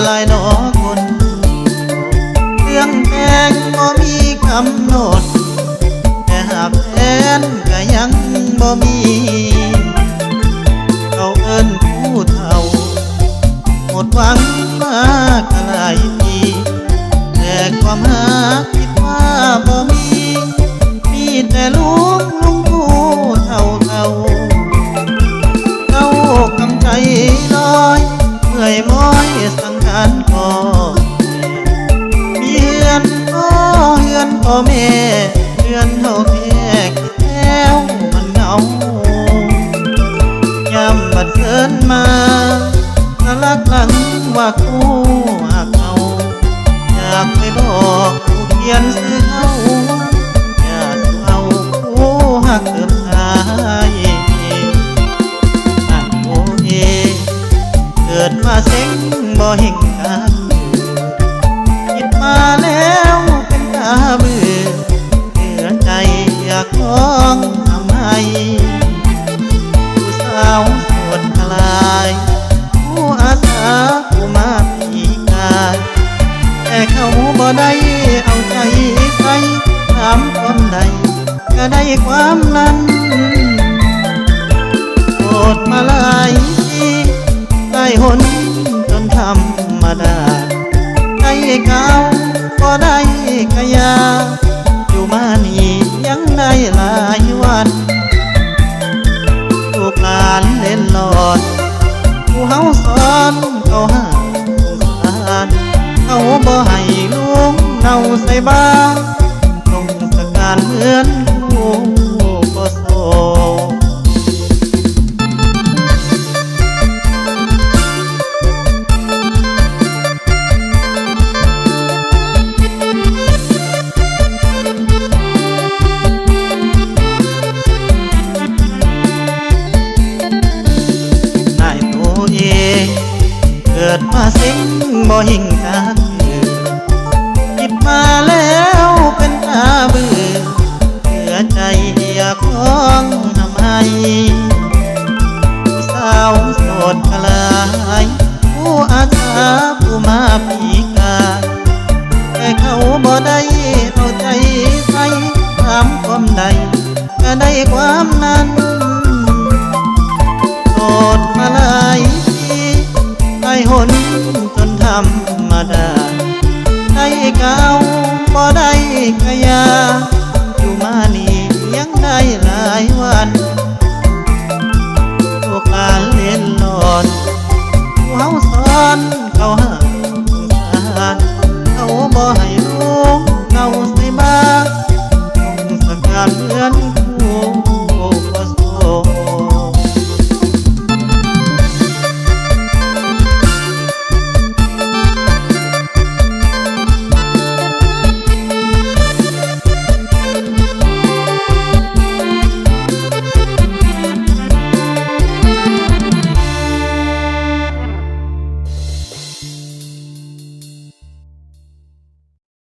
ลายหนอคนเรื่องแพงบ่มีกำหนดแต่หากแฟนก็ยังบ่มีเขาเอิ้นผู้เฒ่าหมดหวังมากหลายปีแต่ความหาคิดว่าบ่มีแต่ลุงผู้เฒ่าเขากำใจลอยเมื่อยม้อยสังขารก่อมีเฮือนพ่อแม่เฮือนเฮาแท้คิดแล้วมันเหงายามบัดเชิญมาลักหลังว่าคู่หักเอาอยากไปบอกผู้เขียนซื้อเขาอยากเอาคู่หักเกิดตายโอ้เอเกิดมาเซ็งบ่เห็นกันคิดมาแล้วเป็นตาเบื่อเหลือใจอยากลองทำให้ผู้สาวโสดทลายผู้อาสาผู้มาปีกายแต่เขาบ่ได้เอาใจใส่ถามคนใดก็ได้ความนั้นโสดมาหลายปีได้หนจนธรรมดาได้เก่าก็ได้กะยาอยู่มานี่ยังได้หลายวันลูกหลานเล่นหลอดผู้เฮาสอนเขาหาสงสารเขาบ่ให้ลุงเนาใส่บ้านต้องสการเหมือนผู้บ่โสเกิดมาเซ็งบ่หิ่งกันคิดมา